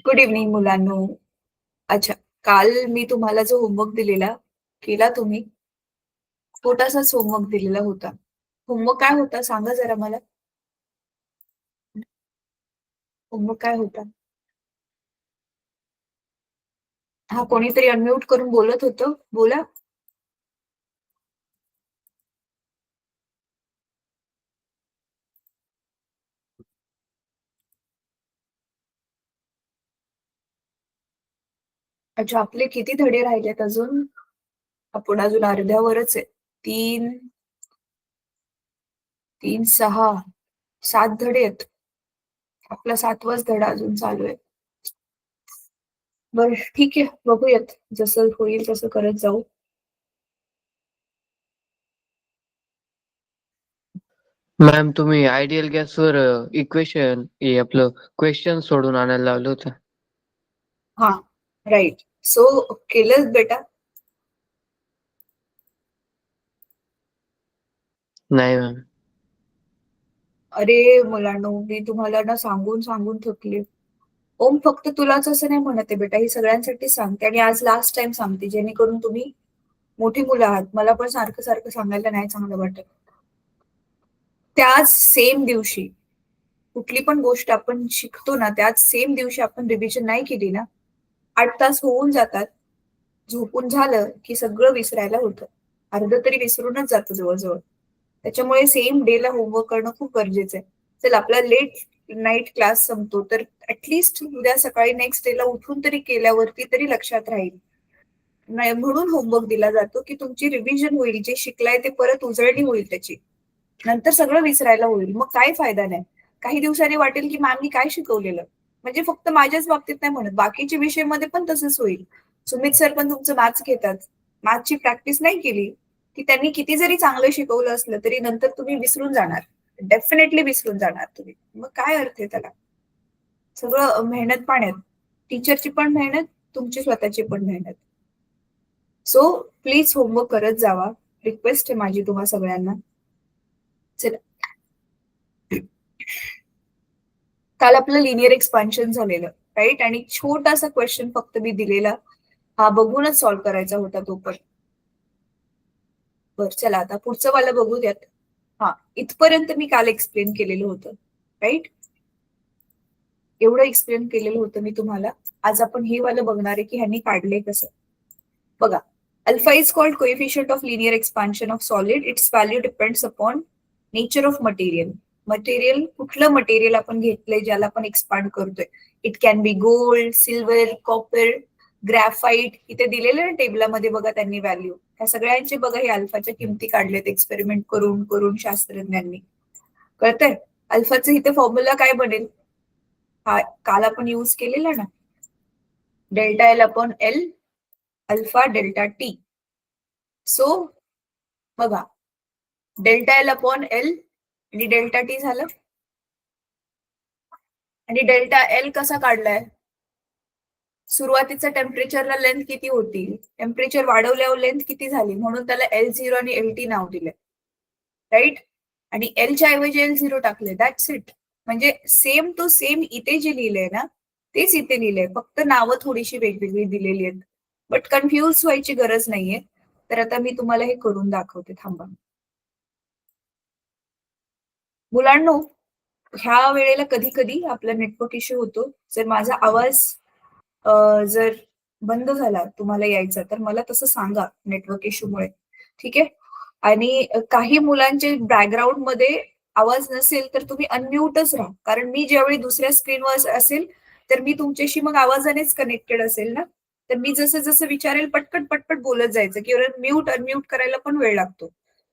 Good evening मुलांनो. अच्छा, काल मी तुम्हाला जो होमवर्क दिलेला, केला तुम्ही? छोटासाच होमवर्क दिलेला होता. होमवर्क काय होता सांगा जरा मला? होमवर्क काय होता? हा, कोणीतरी अनम्यूट करून बोलत होतं. बोला. अच्छा, आपले किती धडे राहिलेत अजून? आपण अजून अर्ध्यावरच आहे. 3, 3, 6, 7 धडे आहेत. आपला 7वाच धडा अजून चालू आहे. बरं ठीक आहे, बघूयात. जसं होईल तसं करत जाऊ. मॅम, तुम्ही आयडियल गॅसवर इक्वेशन हे आपलं क्वेश्चन सोडून आणायला लावलं होतं. हां, राइट. सो केलंस बेटा? नाही मॅम. अरे मुलांनो, मी तुम्हाला ना सांगून सांगून थकले. ओम, फक्त तुलाच असं नाही म्हणत आहे बेटा, ही सगळ्यांसाठी सांगते आणि आज लास्ट टाइम सांगते, जेणेकरून तुम्ही मोठी मुलं आहात. मला पण सारखं सारखं सांगायला नाही चांगलं वाटत. त्याच सेम दिवशी कुठली पण गोष्ट आपण शिकतो ना, त्याच सेम दिवशी आपण रिव्हिजन नाही केली ना, 8 तास होऊन जातात. झोपून झालं की सगळं विसरायला होतं. अर्ध तरी विसरूनच जातं जवळजवळ. त्याच्यामुळे सेम डेला होमवर्क करणं खूप गरजेचं आहे. चल, आपला लेट नाईट क्लास संपतो, तर ऍटलिस्ट उद्या सकाळी नेक्स्ट डेला उठून तरी केल्यावरती तरी लक्षात राहील. नाही, म्हणून होमवर्क दिला जातो की तुमची रिव्हिजन होईल, जे शिकलाय ते परत उजळणी होईल त्याची. नंतर सगळं विसरायला होईल, मग काय फायदा नाही. काही दिवसांनी वाटेल की मॅमनी काय शिकवलेलं. म्हणजे फक्त माझ्याच बाबतीत नाही म्हणत, बाकीच्या विषयामध्ये पण तसंच होईल. सुमित सर पण तुमचं मॅथ्स घेतात. मॅथ्सची प्रॅक्टिस नाही केली की त्यांनी किती जरी चांगलं शिकवलं असलं तरी नंतर तुम्ही विसरून जाणार. डेफिनेटली विसरून जाणार तुम्ही. मग काय अर्थ आहे त्याला? सगळं मेहनत पाण्यात. टीचरची पण मेहनत, तुमची स्वतःची पण मेहनत. सो प्लीज होमवर्क करत जावा. रिक्वेस्ट आहे माझी तुम्हा सगळ्यांना. चला, काल आपलं लिनियर एक्सपान्शन झालेलं, राईट? आणि छोटासा क्वेश्चन फक्त मी दिलेला, हा बघूनच सॉल्व्ह करायचा होता तो पण. बर, चला आता पुढचं वाला बघू द्यात. हा, इथपर्यंत मी काल एक्सप्लेन केलेलं होतं, राईट? एवढं एक्सप्लेन केलेलं होतं मी तुम्हाला. आज आपण हे वाला बघणार आहे की ह्यांनी काढलंय कसं. बघा, alpha is called coefficient of linear expansion of solid. It's value depends upon nature of material. Material, कुठलं मटेरियल आपण घेतलंय ज्याला आपण एक्सपांड करतोय. It can B gold, silver, copper, graphite. इथे दिलेलं ना टेबलामध्ये बघा त्यांनी व्हॅल्यू. ह्या सगळ्यांचे बघा हे अल्फाच्या किमती काढलेत एक्सपेरिमेंट करून करून शास्त्रज्ञांनी. कळतंय? अल्फाचं इथे फॉर्म्युला काय बनेल? हा काल आपण यूज केलेला ना, delta L upon L alpha delta T. So बघा, डेल्टा एल अपॉन एल आणि डेल्टा टी झालं. आणि डेल्टा एल कसा काढलाय? सुरुवातीचा टेम्परेचरला लेंथ किती होती, टेम्परेचर वाढवल्यावर लेंथ किती झाली, म्हणून त्याला L0 आणि LT नाव दिले, राईट? आणि एलच्या ऐवजी L0 टाकले. That's it. म्हणजे सेम टू सेम इथे जे लिहिलंय ना, तेच इथे लिहिलंय, फक्त नावं थोडीशी वेगवेगळी दिलेली आहेत. बट कन्फ्युज व्हायची गरज नाहीये. तर आता मी तुम्हाला हे करून दाखवते, थांबा. मुलांनो, ह्या वेळेला कधी कधी आपला नेटवर्क इश्यू होतो. जर माझा आवाज जर बंद झाला तुम्हाला यायचा, तर मला तसं सांगा नेटवर्क इश्यूमुळे, ठीक आहे? आणि काही मुलांचे बॅकग्राऊंड मध्ये आवाज नसेल तर तुम्ही अनम्यूटच राहा, कारण मी ज्यावेळी दुसऱ्या स्क्रीनवर असेल तर मी तुमच्याशी मग आवाजानेच कनेक्टेड असेल ना. तर मी जसं जसं विचारेल पटपट पटपट बोलत जायचं, किंवा म्यूट अनम्यूट करायला पण वेळ लागतो.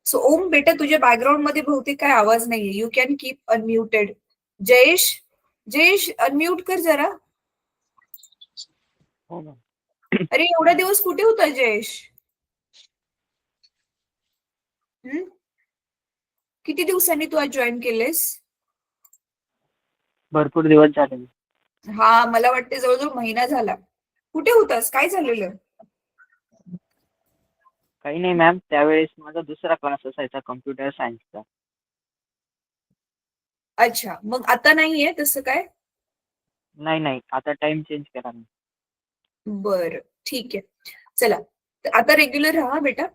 सो ओम बेटा, तुझ्या बॅकग्राऊंड मध्ये बहुतेक काय आवाज नाहीये. You can keep unmuted. Jayesh, Jayesh unmute कर जरा. हो मॅम. अरे, एवढा दिवस कुठे होता जयेश? किती दिवसांनी तू आज जॉईन केलेस? भरपूर दिवस झाले. हा, मला वाटते जवळजवळ महिना झाला. कुठे होतास, काय झालेलं? काही नाही मॅम, त्यावेळेस माझा दुसरा क्लास असायचा कम्प्युटर सायन्सचा. अच्छा, मग आता नाहीये तसं काय? नाही आता टाइम चेंज केला मी. बरं ठीक आहे. चला तर आता रेग्युलर राहा बेटा.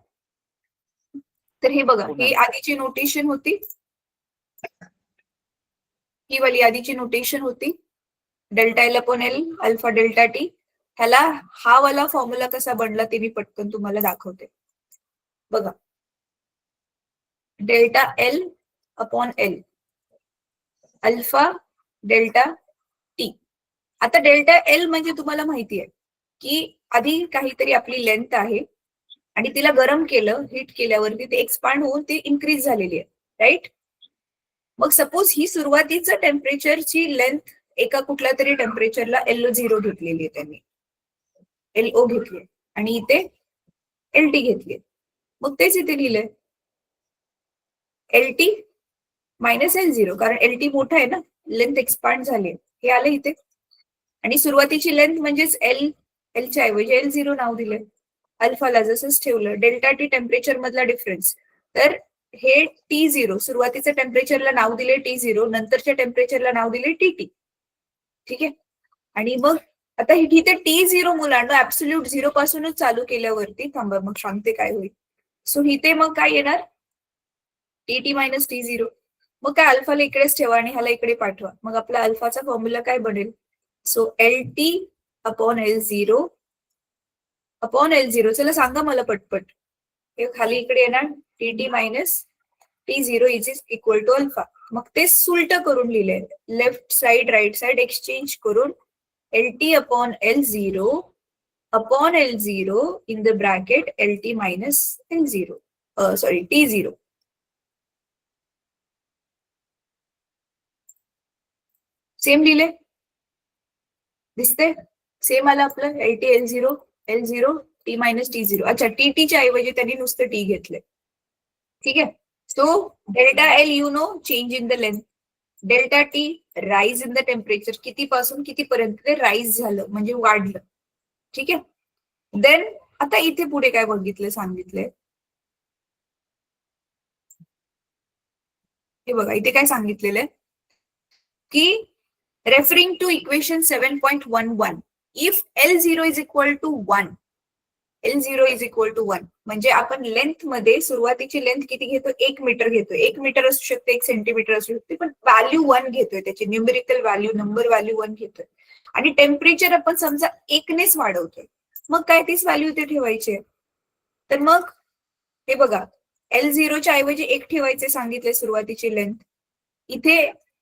तर हे बघा, हो ही मॅम. आधीची नोटेशन होती, ही वाली आधीची नोटेशन होती, delta L upon L alpha delta T. ह्याला हा वाला फॉर्म्युला कसा बनला ते मी पटकन तुम्हाला दाखवते. बघा, delta L upon L alpha delta T. आता डेल्टा एल म्हणजे तुम्हाला माहिती आहे की आधी काहीतरी आपली लेंथ आहे आणि तिला गरम केलं, हीट केल्यावरती ते एक्सपांड होऊन ती इन्क्रीज झालेली आहे, राईट. मग सपोज ही सुरुवातीचं टेम्परेचरची लेंथ एका कुठल्या तरी टेम्परेचरला LO0 घेतलेली आहे त्यांनी, LO घेतली आणि इथे LT घेतली. मग तेच इथे लिहिलंय LT मायनस L0, कारण LT मोठा आहे ना, लेंथ एक्सपांड झाली, हे आलं इथे. आणि सुरुवातीची लेंथ म्हणजेच एलच्या ऐवजी L0 नाव दिलंय, अल्फाला जसंच ठेवलं. डेल्टा टी टेम्परेचर मधला डिफरन्स, तर हे T0 सुरुवातीच्या टेम्परेचरला नाव दिले T0, नंतरच्या टेम्परेचरला नाव दिले TT. ठीक आहे. आणि मग आता इथे T0 मुलांना ऍब्सोल्यूट 0 पासूनच चालू केल्यावरती, थांबा मग सांगते काय होईल. सो इथे मग काय येणार, TT मायनस T0. मग काय अल्फाला इकडेच ठेवा आणि ह्याला इकडे पाठवा, मग आपला अल्फाचा फॉर्म्युला काय बनेल. So LT upon L0 upon L0. चला सांगा मला पटपट. हे खाली इकडे येणार TT minus T0 is equal to alpha. मग ते सुलट करून लिहिले, left side right side exchange करून LT upon L0 upon L0 in the bracket LT minus L0, sorry T0. Same लिहिले, दिसते सेम आलं आपलं. LT L0 T minus T0. अच्छा, TTच्या ऐवजी त्यांनी नुसतं T घेतले. ठीक आहे. So delta L you know change in the length, delta T rise in the temperature, कितीपासून कितीपर्यंत ते राईज झालं म्हणजे वाढलं. ठीक आहे. देन आता इथे पुढे काय बघितलं सांगितलंय, हे बघा इथे काय सांगितलेलं आहे की referring to equation 7.11 if L0 is equal to 1, L0 is equal to 1 म्हणजे आपण लेंथ मध्ये सुरुवातीची लेंथ किती घेतो, 1 मीटर घेतोय. 1 मीटर असू शकते, 1 सेंटीमीटर असू शकते, पण व्हॅल्यू 1 घेतोय, त्याची न्यूमेरिकल व्हॅल्यू, नंबर व्हॅल्यू 1 घेतोय. आणि टेम्परेचर आपण समजा 1नेच वाढवतोय, मग काय तीच व्हॅल्यू इथे ठेवायची. तर मग हे बघा, L0च्या ऐवजी 1 ठेवायचे सांगितले सुरुवातीची लेंथ. इथे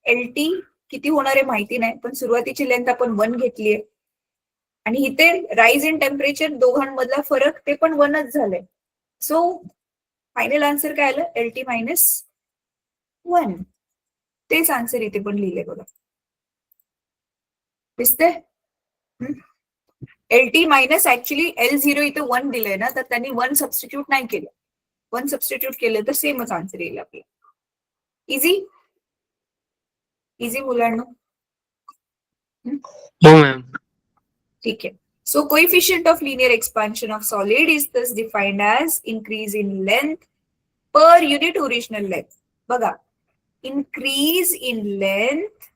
LT किती होणार आहे माहिती नाही, पण सुरुवातीची लेंथ आपण 1 घेतलीये. आणि इथे राईज इन टेम्परेचर, दोघांमधला फरक ते पण 1च झालंय. सो फायनल आन्सर काय आलं, LT मायनस 1. तेच आन्सर इथे पण लिहिले बघा, दिसते. LT मायनस ऍक्च्युली L0 इथे 1 दिलंय ना, तर त्यांनी 1 सबस्टिट्यूट नाही केलं. 1 सबस्टिट्यूट केलं तर सेमच आन्सर येईल आपल्याला. इझी इझी मुलांना. हो मॅम. ठीक आहे. So coefficient of linear expansion of solid is thus defined as increase in length per unit original length. बघा, increase in length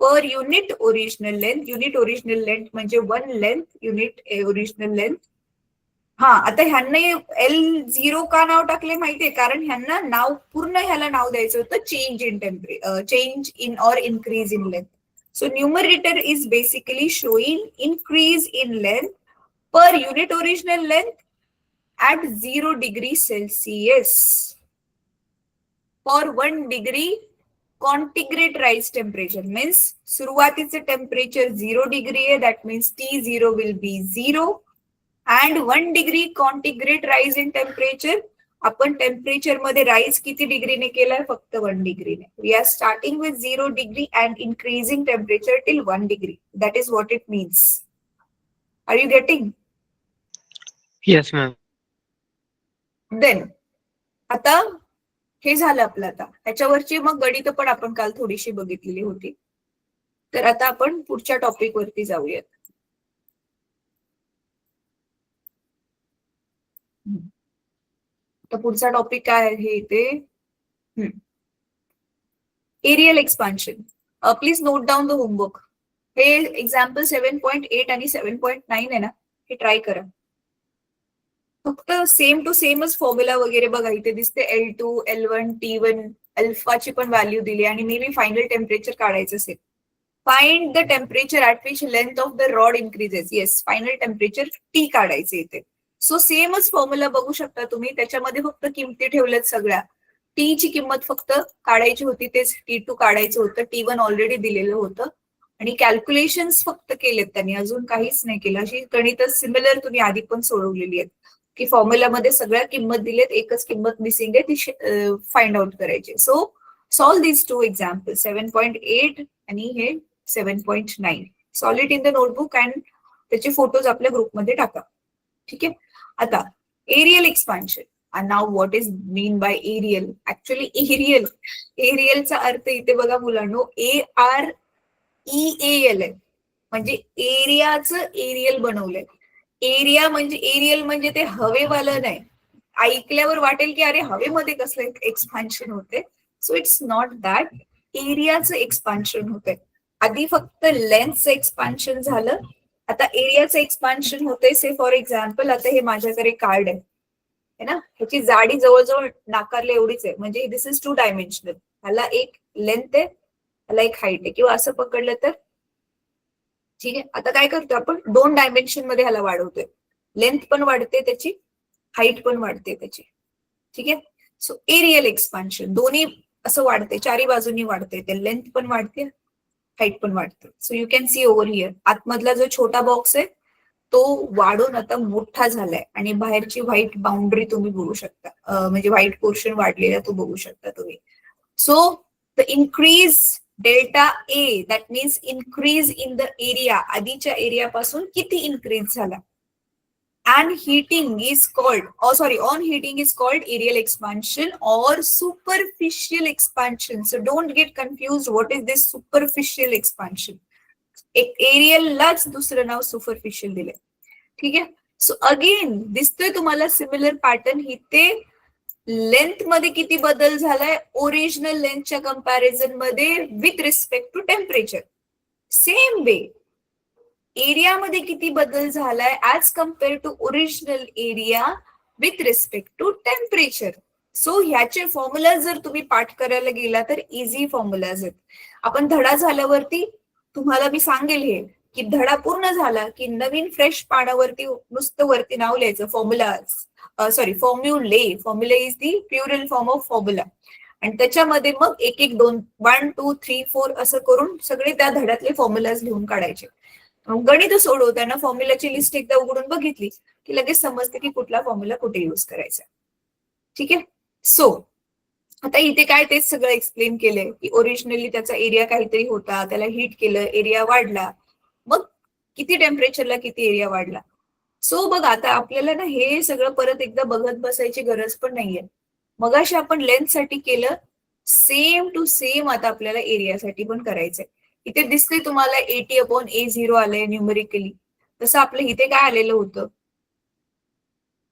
per unit original length. Unit original length म्हणजे 1 length, unit original length. हा, आता ह्यांना L0 का नाव टाकले माहितीये, कारण ह्यांना नाव पूर्ण ह्याला नाव द्यायचं होतं change in temperature, change in or increase in length. So numerator is basically showing increase in length per unit original length at 0 degree Celsius for 1 degree centigrade rise temperature. Means सुरुवातीचे टेम्परेचर 0 डिग्री आहे, that means T0 will be 0 and 1 degree centigrade rise in temperature. आपण temperature मध्ये rise किती डिग्रीने केलाय, फक्त 1 डिग्रीने. We are starting with 0 degree and increasing temperature till 1 degree. That is what it means. Are you getting? Yes ma'am. Then आता हे झालं आपलं. आता ह्याच्यावरची मग गणितं पण आपण काल थोडीशी बघितलेली होती. तर आता आपण पुढच्या टॉपिक वरती जाऊयात. तर पुढचा टॉपिक काय आहे ते, areal expansion. Please note down the homework. हे एक्झाम्पल 7.8 आणि 7.9 आहे ना, हे ट्राय करा. फक्त सेम टू सेमच फॉर्म्युला वगैरे बघा, इथे दिसते L2, L1, T1, अल्फाची पण व्हॅल्यू दिली आणि मे बी फायनल टेम्परेचर काढायचं असेल. Find the temperature at which length of the rod increases. Yes, final temperature T काढायचे इथे. सो सेमच फॉर्म्युला बघू शकता तुम्ही, त्याच्यामध्ये फक्त किमती ठेवल्यात सगळ्या. टी ची किंमत फक्त काढायची होती, तेच T2 काढायचं होतं, T1 ऑलरेडी दिलेलं होतं आणि कॅल्क्युलेशन्स फक्त केलेत त्यांनी, अजून काहीच नाही केलं. अशी गणित सिमिलर तुम्ही आधी पण सोडवलेली आहेत की फॉर्म्युलामध्ये सगळ्या किंमत दिलेत, एकच किंमत मिसिंग आहे, ती फाइंड आउट करायची. So solve these two example, 7.8 आणि हे 7.9. Solve it in the notebook and त्याचे फोटोज आपल्या ग्रुपमध्ये टाका. ठीक आहे. आता aerial expansion. Now what is mean by aerial? Actually एरियलचा अर्थ इथे बघा मुलांनो, AREAL आहे, म्हणजे एरियाचं एरियल बनवलंय. एरिया म्हणजे एरियल म्हणजे ते हवेवालं नाही. ऐकल्यावर वाटेल की अरे हवेमध्ये कसलं एक्सपान्शन होते. So it's not that. एरियाचं एक्सपान्शन होतंय. आधी फक्त लेंथचं एक्सपान्शन झालं, आता एरियाचं एक्सपान्शन होतंय. से फॉर एक्झाम्पल, आता हे माझ्याकडे कार्ड आहे ना, ह्याची जाडी जवळजवळ नाकारल्या एवढीच आहे, म्हणजे दिस इज 2 डायमेन्शनल. ह्याला एक लेंथ आहे, ह्याला एक हाईट आहे, किंवा असं पकडलं तर ठीक आहे. आता काय करतो आपण, 2 डायमेन्शन मध्ये ह्याला वाढवतोय. लेंथ पण वाढते त्याची, हाईट पण वाढते त्याची. ठीक आहे. सो एरियल एक्सपान्शन दोन्ही असं वाढते, चारी बाजूनी वाढते, ते लेंथ पण वाढते, हाईट पण वाढते. So you can C over here, आतमधला जो छोटा बॉक्स आहे तो वाढून आता मोठा झालाय आणि बाहेरची व्हाईट बाउंड्री तुम्ही बघू शकता, म्हणजे व्हाईट पोर्शन वाढलेला तो बघू शकता तुम्ही. So the increase delta A, that means increase in the area, आधीच्या एरियापासून किती इन्क्रीज झाला. And heating is called, on heating is called aerial expansion or superficial expansion. So don't get confused, what is this superficial expansion? एक aerial लाच दुसरं नाव superficial दिलंय. ठीक आहे. So again दिसतोय तुम्हाला सिमिलर पॅटर्न. इथे लेंथ मध्ये किती बदल झालाय ओरिजिनल लेंथच्या कंपॅरिझन मध्ये with respect to temperature. Same way एरियामध्ये किती बदल झालाय as compared to original area with respect to temperature. So ह्याचे फॉर्म्युला जर तुम्ही पाठ करायला गेला तर इझी फॉर्म्युलाज आहेत. आपण धडा झाल्यावरती तुम्हाला मी सांगेल हे, की धडा पूर्ण झाला की नवीन फ्रेश पानावरती नुसतं वरती नाव लिहायचं formulae is the plural form of formula, आणि त्याच्यामध्ये मग एक एक 2 1 2 3 4 असं करून सगळे त्या धड्यातले फॉर्म्युलाज लिहून काढायचे. गणित सोडवताना फॉर्म्युलाची लिस्ट एकदा उघडून बघितली की लगेच समजते की कुठला फॉर्म्युला कुठे युज करायचा. ठीक आहे. सो आता इथे काय तेच सगळं एक्सप्लेन केलंय की ओरिजिनली त्याचा एरिया काहीतरी होता, त्याला हीट केलं, एरिया वाढला, मग किती टेम्परेचरला किती एरिया वाढला. सो बघ आता आपल्याला ना हे सगळं परत एकदा बघत बसायची गरज पण नाहीये. मगाशी आपण लेंथ साठी केलं, सेम टू सेम आता आपल्याला एरियासाठी पण करायचंय. इथे दिसते तुम्हाला 80/A0 आलंय न्यूमेरिकली, तसं आपलं इथे काय आलेलं होतं,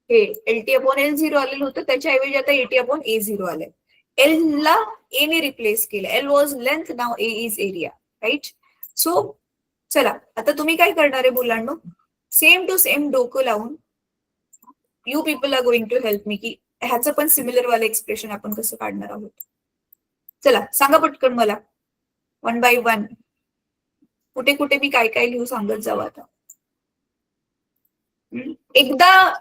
हे LT/L0 आलेलं होतं, त्याच्याऐवजी आता 80/A0 आलंय. एल ला ए ने रिप्लेस केलं. एल वॉज लेंथ, नाव A is area, right. So चला आता तुम्ही काय करणार आहे मुलांनो, सेम टू सेम डोकं लावून you people are going to help me की ह्याचं पण सिमिलर वाले एक्सप्रेशन आपण कसं काढणार आहोत. चला सांगा पटकन मला, 1 by 1 कुठे कुठे मी काय काय लिहू सांगत जाऊ. आता एकदा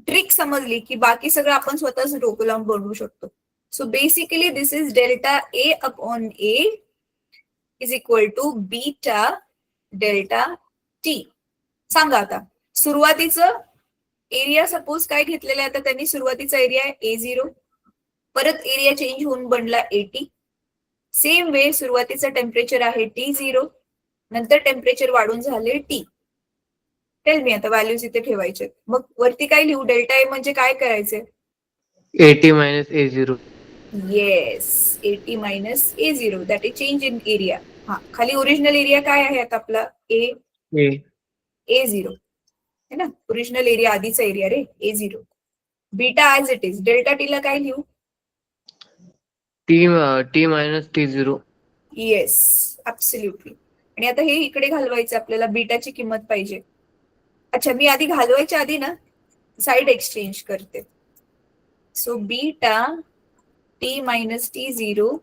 ट्रिक समजली की बाकी सगळं आपण स्वतःच डोकं लावून बनवू शकतो. So basically this is delta A upon A is equal to beta delta T. सांगा आता सुरुवातीचं एरिया सपोज काय घेतलेलं आहे, आता त्यांनी सुरुवातीचा एरिया आहे A0, परत एरिया चेंज होऊन बनला AT. सेम वे सुरुवातीचं टेम्परेचर आहे T0, नंतर टेम्परेचर वाढून झाले T. टेल मी आता व्हॅल्यूज इथे ठेवायचे. मग वरती काय लिहू, डेल्टा ए म्हणजे काय करायचे, AT minus A0. Yes, AT minus A0, that is change in area. हा, खाली ओरिजिनल एरिया काय आहे आता आपला A0 है ना, ओरिजिनल एरिया आधीचा area ray A0. Beta as it is. Delta T ला काय लिहू, T minus T0. Yes absolutely. आणि आता हे इकडे घालवायचं आपल्याला, बीटाची किंमत पाहिजे. अच्छा, मी आधी घालवायच्या आधी ना साइड एक्सचेंज करते. So beta T minus T0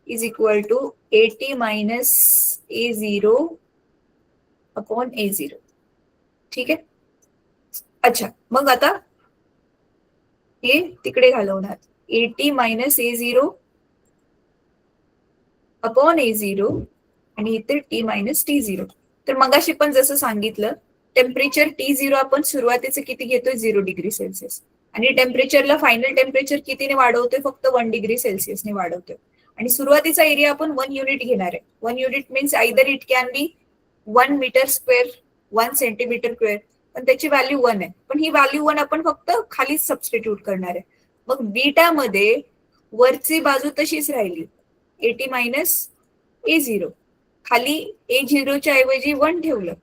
is equal to AT minus A0 upon A0. ठीक आहे. अच्छा, मग आता हे तिकडे घालवणार, AT minus A0 upon A0 आणि इथे T मायनस T0. तर मगाशी पण जसं सांगितलं, टेम्परेचर T0 आपण सुरुवातीचं किती घेतोय, 0 डिग्री सेल्सिअस, आणि टेम्परेचरला फायनल टेम्परेचर कितीने वाढवतोय, फक्त 1 डिग्री सेल्सिअसने वाढवतोय. आणि सुरुवातीचा एरिया आपण 1 युनिट घेणार आहे. 1 unit means either it can be 1 metre square, 1 centimetre square, पण त्याची व्हॅल्यू 1 आहे. पण ही व्हॅल्यू 1 आपण फक्त खालीच सबस्टिट्यूट करणार आहे. मग बीटा मध्ये वरची बाजू तशीच राहिली, AT मायनस A0, खाली A0 च्या ऐवजी 1 ठेवलं,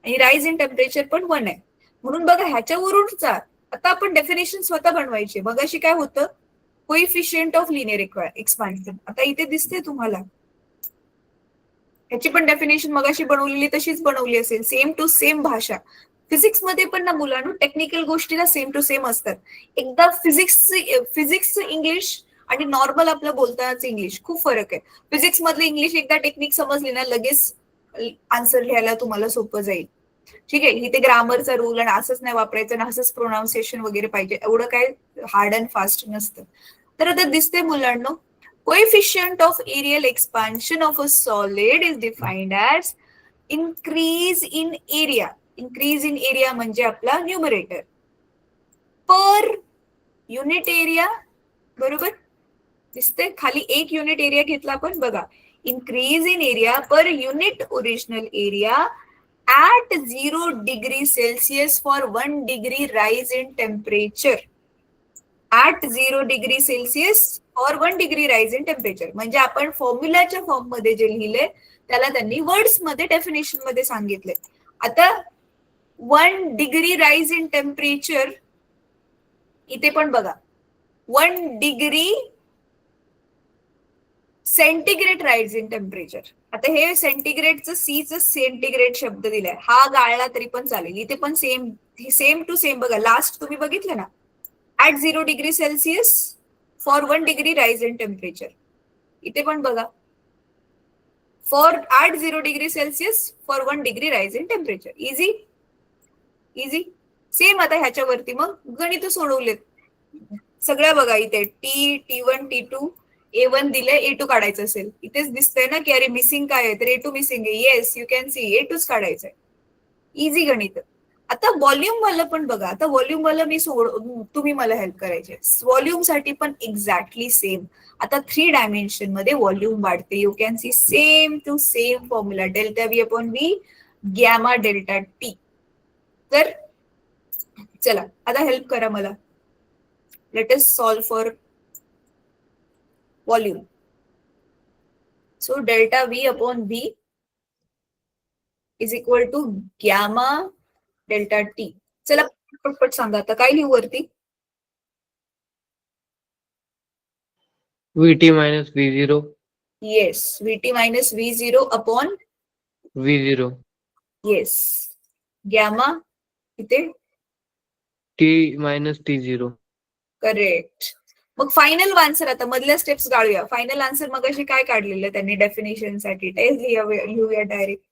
आणि राईज इन टेम्परेचर पण 1 आहे. म्हणून बघा, ह्याच्यावरून जा आता आपण डेफिनेशन स्वतः बनवायची. मग अशी काय होतं, कोइफिशियंट ऑफ लिनियर एक्सपान्शन. आता इथे दिसते तुम्हाला, ह्याची पण डेफिनेशन मगाशी बनवलेली तशीच बनवली असेल, सेम टू सेम भाषा. फिजिक्स मध्ये पण ना मुलांनो, टेक्निकल गोष्टीला सेम टू सेम असतात. एकदा फिजिक्स इंग्लिश आणि नॉर्मल आपलं बोलतानाच इंग्लिश खूप फरक आहे. फिजिक्स मधलं इंग्लिश एकदा टेक्निक समजली ना, लगेच आन्सर लिहायला तुम्हाला सोपं जाईल. ठीक आहे. इथे ग्रामरचा रूल आणि असंच नाही वापरायचं आणि असंच प्रोनाऊन्सिएशन वगैरे पाहिजे, एवढं काय हार्ड अँड फास्ट नसतं. तर आता दिसते मुलांनो, coefficient of areal expansion of a solid is defined as increase in area. Increase in area म्हणजे आपला न्यूमरेटर पर युनिट एरिया, बरोबर दिसते. खाली 1 युनिट एरिया घेतला आपण, बघा, increase in area per unit original area at 0 degree Celsius for 1 degree rise in temperature. At 0 degree Celsius or 1 degree rise in temperature. म्हणजे आपण फॉर्म्युलाच्या फॉर्म मध्ये जे लिहिले त्याला त्यांनी वर्ड्स मध्ये, डेफिनेशन मध्ये सांगितले. आता 1 डिग्री राईज इन टेम्परेचर, इथे पण बघा 1 degree centigrade rise in temperature. आता हे सेंटीग्रेडचं सीचं सेंटीग्रेड शब्द दिलाय, हा गाळला तरी पण चालेल. इथे पण सेम टू सेम बघा, लास्ट तुम्ही बघितलं ना, at 0 degree Celsius for 1 degree rise in temperature. इथे पण बघा, for at 0 degree Celsius for 1 degree rise in temperature. Easy same. आता ह्याच्यावरती मग गणित सोडवलेत सगळ्या बघा, इथे T1 T2 A1 दिले, A2 काढायचं असेल, इथेच दिसतंय ना की अरे मिसिंग काय आहे, तर A2 मिसिंग आहे. येस, यू कॅन सी A2च काढायचंय. इझी गणित. आता व्हॉल्यूम वाला पण बघा, आता व्हॉल्यूम वाला तुम्ही मला हेल्प करायचे. व्हॉल्यूम साठी पण एक्झॅक्टली सेम. आता 3 डायमेन्शन मध्ये व्हॉल्यूम वाढते. You can see same to same formula, delta V upon V gamma delta T. तर चला आता हेल्प करा मला. Let us solve for volume. So delta V upon V is equal to gamma delta T. चला पटपट सांगा, आता काय लिहू वरती? VT minus V0. Yes, VT minus V0 upon V0. Yes gamma इथे T मायनस T0. करेक्ट. मग final answer, आता मधल्या स्टेप्स गाळूया. फायनल आन्सर मग अशी काय काढलेलं त्यांनी डेफिनेशन साठी, लिहूया direct.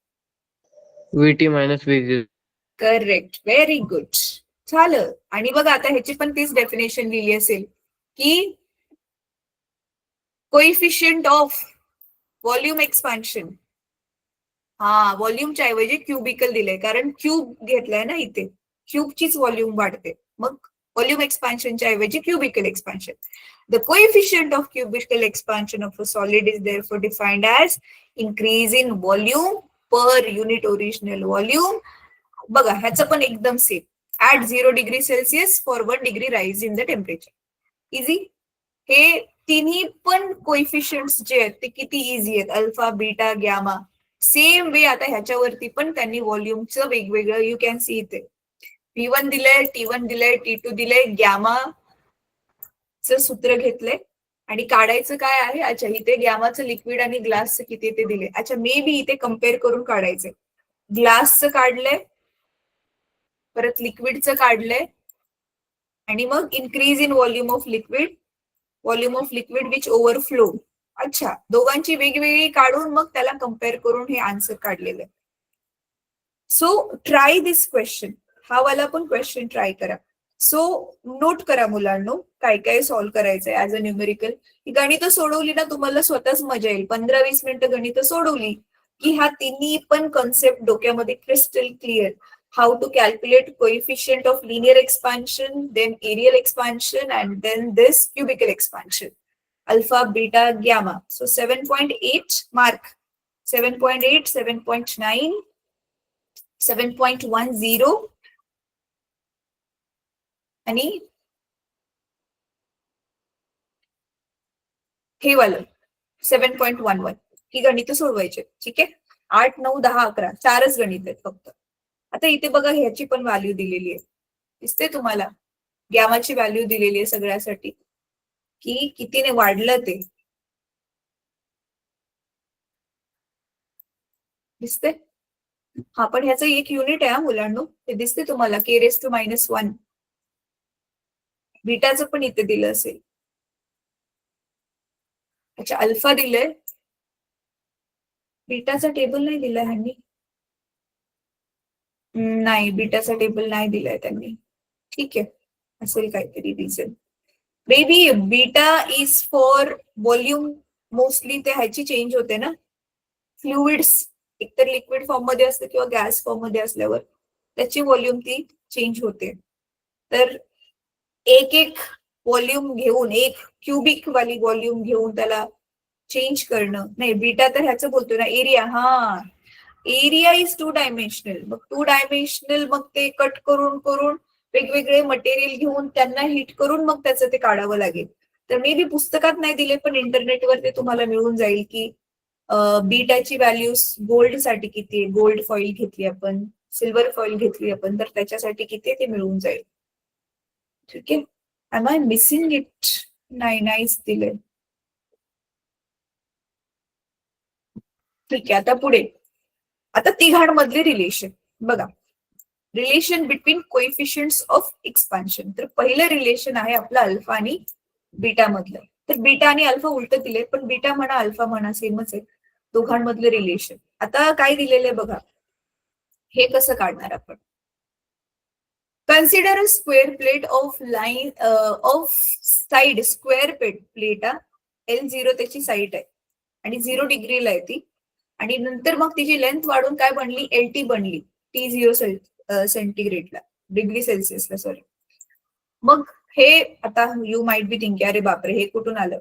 VT minus V0. Correct, very good, झालं. आणि बघा आता ह्याची पण तीच डेफिनेशन लिहिली असेल की कोइफिशियंट ऑफ व्हॉल्यूम एक्सपान्शन, हा व्हॉल्यूमच्या ऐवजी क्युबिकल दिलंय, कारण क्यूब घेतलाय ना इथे, क्यूबचीच व्हॉल्यूम वाढते. मग व्हॉल्यूम एक्सपान्शनच्या ऐवजी cubical expansion. The coefficient of cubical expansion of a solid is therefore defined as increase in volume per unit original volume. बघा ह्याचं पण एकदम same, at 0 degree Celsius for 1 degree rise in the temperature. Easy. हे तिन्ही पण कोइफिशियंट्स जे आहेत ते किती इझी आहेत, alpha beta gamma. Same way आता ह्याच्यावरती पण त्यांनी व्हॉल्यूमचं वेगवेगळं, यू कॅन सी इथे V1 दिलंय, T1 दिलंय, T2 दिलंय, गॅमाचं सूत्र घेतलंय आणि काढायचं काय आहे, अच्छा इथे गॅमाचं लिक्विड आणि ग्लासचं किती ते दिले. अच्छा मे बी इथे कम्पेअर करून काढायचंय. ग्लासचं काढलंय, परत लिक्विडचं काढलंय, आणि मग increase in volume of liquid which overflow. अच्छा, दोघांची वेगवेगळी काढून मग त्याला कम्पेअर करून हे आन्सर काढलेलं आहे. सो ट्राय दिस क्वेश्चन, हा वाला पण क्वेश्चन ट्राय करा. सो नोट करा मुलांनो, काय काय सॉल्व्ह करायचंय ऍज अ न्यूमेरिकल. ही गणितं सोडवली ना तुम्हाला स्वतःच मजा येईल. 15-20 मिनिटं गणितं सोडवली की ह्या तिन्ही पण कॉन्सेप्ट डोक्यामध्ये crystal clear. How to calculate coefficient of linear expansion, then areal expansion, and then this cubical expansion, alpha, beta, gamma. So 7.8 mark, 7.8, 7.9, 7.10 आणि हे वालं 7.11. ही गणितं सोडवायची, ठीक आहे. 8, 9, 10, 11 चारच गणित आहेत फक्त. आता इथे बघा ह्याची पण व्हॅल्यू दिलेली आहे, दिसते तुम्हाला? गॅमाची व्हॅल्यू दिलेली आहे सगळ्यासाठी, की कितीने वाढलं ते दिसते. हा पण ह्याचं एक युनिट आहे मुलांनो, ते दिसते तुम्हाला, k⁻⁻1. बीटाचं पण इथे दिलं असेल. अच्छा, अल्फा दिलंय, बीटाचा टेबल नाही दिलाय ह्यांनी. नाही, बीटाचा टेबल नाही दिलाय त्यांनी. ठीक आहे, असेल काहीतरी reason. May be beta is for volume. Mostly ते ह्याची चेंज होते ना, फ्लुइड्स एकतर लिक्विड फॉर्म मध्ये असते किंवा गॅस फॉर्म मध्ये असल्यावर त्याची व्हॉल्यूम ती चेंज होते. तर एक एक व्हॉल्यूम घेऊन, एक क्युबिक वाली व्हॉल्यूम घेऊन त्याला चेंज करणं. नाही, बीटा तर ह्याचं बोलतोय ना, एरिया. हा, एरिया इज 2 डायमेन्शनल. मग 2 डायमेन्शनल, मग ते कट करून करून वेगवेगळे मटेरियल घेऊन त्यांना हिट करून मग त्याचं ते काढावं लागेल. तर मे बी पुस्तकात नाही दिले, पण इंटरनेटवर ते तुम्हाला मिळून जाईल की बीटाची व्हॅल्यूज गोल्ड साठी किती, गोल्ड फॉईल घेतली आपण, सिल्वर फॉईल घेतली आपण, तर त्याच्यासाठी किती ते मिळून जाईल. ठीक आहे. Am I missing it? नाही, नाहीच दिले. ठीक आहे, आता पुढे. आता तिघांमधले रिलेशन बघा. Relation between coefficients of expansion. तर पहिलं रिलेशन आहे आपलं अल्फा आणि बीटा मधलं. तर बीटा आणि अल्फा उलट दिले, पण बीटा म्हणा अल्फा म्हणा सेमच आहे दोघांमधलं रिलेशन. आता काय दिलेलं आहे बघा, हे कसं काढणार आपण. Consider a square plate of line of side square plate. L0 त्याची साईड आहे आणि 0 डिग्रीला आहे ती, आणि नंतर मग तिची लेंथ वाढून काय बनली, LT बनली, T0 सेंटीग्रेडला, डिग्री सेल्सिअसला, सॉरी. मग हे आता यू माइट बी थिंकिंग, अरे बापरे हे कुठून आलं.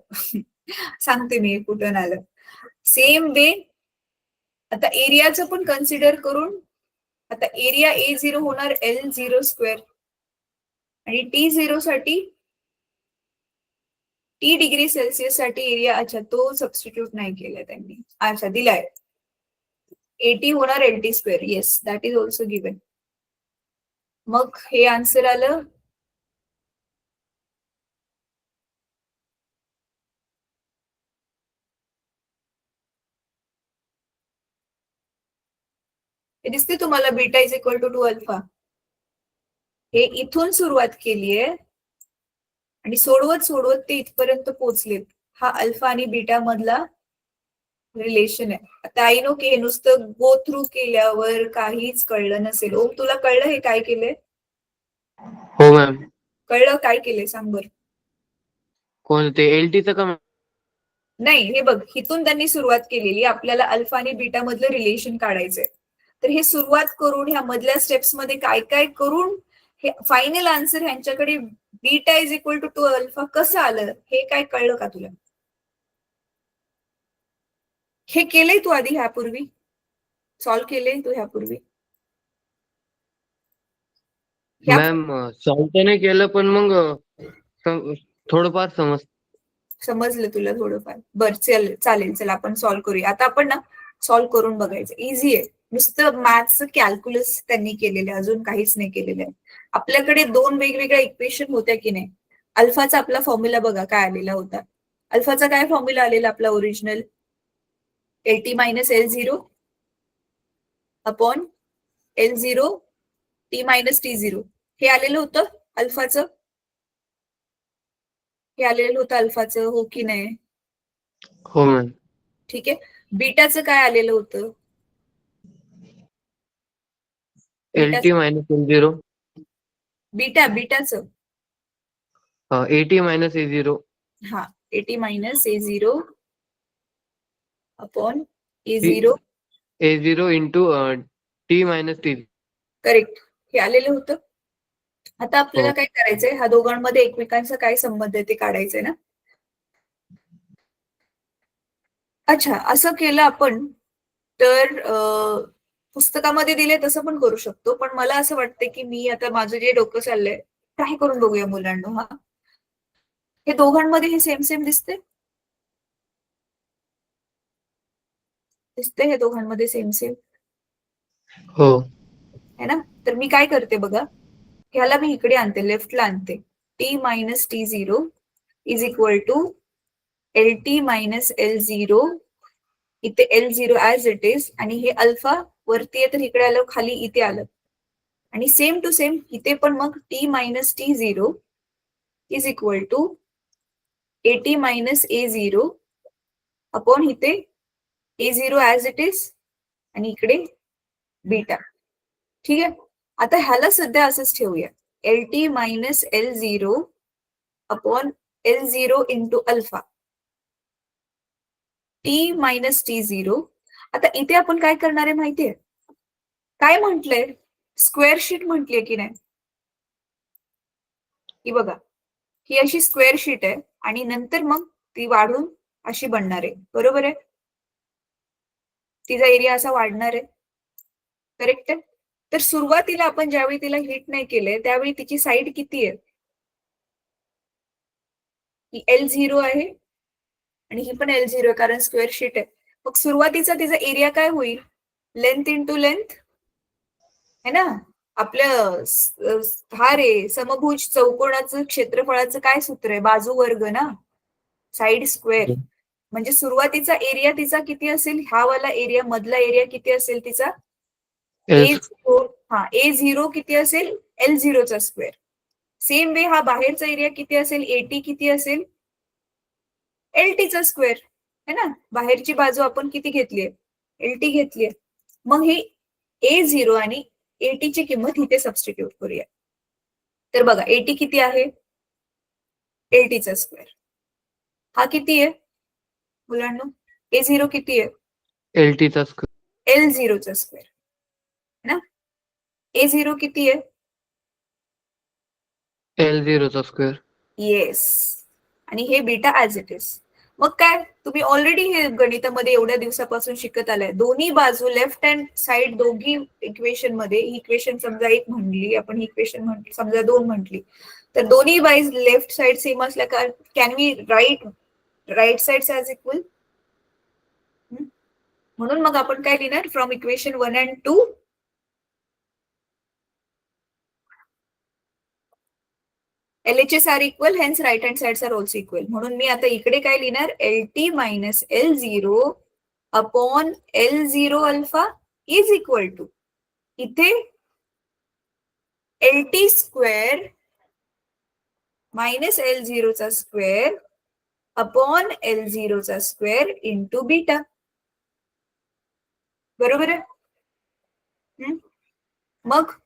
सांगते मी हे कुठून आलं. सेम वे आता एरियाचं पण कन्सिडर करून, आता एरिया A0 होणार L0 स्क्वेअर, आणि T0 साठी, T डिग्री सेल्सिअस साठी एरिया, अच्छा तो सबस्टिट्यूट नाही केलाय त्यांनी, अच्छा दिलाय. AT होणार LT square. Yes, that is also given. मग हे आन्सर आलं. हे दिसते तुम्हाला, beta is equal to alpha. हे इथून सुरुवात केलीये आणि सोडवत सोडवत ते इथपर्यंत पोहोचलेत. हा अल्फा आणि बीटा मधला रिलेशन आहे. आता आय नो की हे नुसतं गो थ्रू केल्यावर काहीच कळलं नसेल. ओम, तुला कळलं हे काय केलंय? हो मॅम. कळलं काय केलंय सांग बर. कोणते, LTचं का? नाही, हे बघ, इथून त्यांनी सुरुवात केलेली, आपल्याला अल्फा आणि बीटा मधलं रिलेशन काढायचंय. तर हे सुरुवात करून ह्या मधल्या स्टेप्स मध्ये काय काय करून हे फायनल आन्सर ह्यांच्याकडे beta is equal to alpha कसं आलं, हे काय कळलं का तुला? हे केलंय तू आधी ह्यापूर्वी, सॉल्व्ह केलंय तू ह्यापूर्वी? मॅम सॉल्व तर नाही केलं, पण मग थोडंफार समजलं तुला थोडंफार? बर, चालेल, चल आपण सॉल्व्ह करूया. आता आपण ना सॉल्व्ह करून बघायचं, इझी आहे. नुसतं मॅथ्स कॅल्क्युलस त्यांनी केलेलं, अजून काहीच नाही केलेलं आहे. आपल्याकडे 2 वेगवेगळ्या इक्वेशन होत्या की नाही. अल्फाचा आपला फॉर्म्युला बघा काय आलेला होता, अल्फाचा काय फॉर्म्युला आलेला आपला original? LT minus L0 upon L0 T minus T0 हे आलेलं होतं अल्फाचं. हे आलेलं होतं अल्फाचं, हो की नाही? हो मॅम. ठीक आहे. बीटाचं काय आलेलं होतं? LT minus L0 बीटाचं AT minus A0 हा AT minus A0 upon A0 A0 into T minus T. Correct. हे आलेलं होतं. आता आपल्याला हो. काय करायचंय, ह्या दोघांमध्ये एकमेकांचा काय संबंध आहे ते काढायचंय ना. अच्छा, असं केलं आपण तर पुस्तकामध्ये दिले तसं पण करू शकतो, पण मला असं वाटतं की मी आता माझं जे डोकं चाललंय ट्राय करून बघूया मुलांना. हा, हे दोघांमध्ये हे सेम सेम दिसते, हे दोघांमध्ये सेम सेम हो. है ना. तर मी काय करते बघा, ह्याला मी इकडे आणते, लेफ्टला आणते. T minus T0 is equal to LT minus L0. इथे L0 ऍज इट इज, आणि हे अल्फा वरती आहे तर इकडे आलं, खाली इथे आलं. आणि सेम टू सेम इथे पण मग T minus T0 is equal to AT minus A0 upon इथे A0 ऍज इट इज आणि इकडे बीटा. ठीक आहे. आता ह्याला सध्या असंच ठेवूया, LT minus L0 upon L0 into alpha T minus T0. आता इथे आपण काय करणार आहे माहितीये, काय म्हंटलंय, स्क्वेअर शीट म्हटलीये की नाही. ही बघा, ही अशी स्क्वेअर शीट आहे आणि नंतर मग ती वाढून अशी बनणार आहे, बरोबर आहे. तिचा एरिया असा वाढणार आहे, करेक्ट आहे. तर सुरुवातीला आपण ज्यावेळी तिला हिट नाही केलंय त्यावेळी तिची साईड किती आहे, ही L0 आहे आणि ही पण L0 आहे कारण स्क्वेअर शीट आहे. मग सुरुवातीचा तिचा एरिया काय होईल, लेंथ इंटू लेंथ है ना. आपलं हा रे समभुज चौकोनाचं क्षेत्रफळाचं काय सूत्र आहे, बाजू वर्ग ना, साइड स्क्वेअर. म्हणजे सुरुवातीचा एरिया तिचा किती असेल, हा वाला एरिया, मधला एरिया किती असेल तिचा, A0. हा, A0 किती असेल, L0 चा स्क्वेअर. सेम वे हा बाहेरचा एरिया किती असेल, AT किती असेल, LT चा स्क्वेअर है ना. बाहेरची बाजू आपण किती घेतलीये, LT घेतलीये. मग हे A0 आणि AT ची किंमत इथे सबस्टिट्यूट करूया. तर बघा, AT किती आहे, LT चा स्क्वेअर. हा किती आहे मुलांना, A0 किती आहे, LT चा स्क्वेअर. L0 चा स्क्वेअर है ना. A0 किती आहे, L0 चा स्क्वेअर. येस. आणि हे बीटा ऍज इट इज. मग काय, तुम्ही ऑलरेडी हे गणितामध्ये एवढ्या दिवसापासून शिकत आलाय. दोन्ही बाजू लेफ्ट हँड साइड दोघी इक्वेशन मध्ये, ही इक्वेशन समजा एक म्हणली आपण, ही इक्वेशन म्हटली समजा दोन म्हटली, तर दोन्ही बाईज लेफ्ट साइड सेम असल्या का can we right side as equal. म्हणून मग आपण काय लिहिणार, from equation 1 and 2 LHS are equal, hence right hand sides are also equal. म्हणून मी आता इकडे काय लिहिणार, LT minus L0 upon L0 alpha is equal to, इथे LT स्क्वेअर मायनस L0 चा स्क्वेअर अपॉन L0 चा स्क्वेअर इंटू बीटा. बरोबर आहे. मग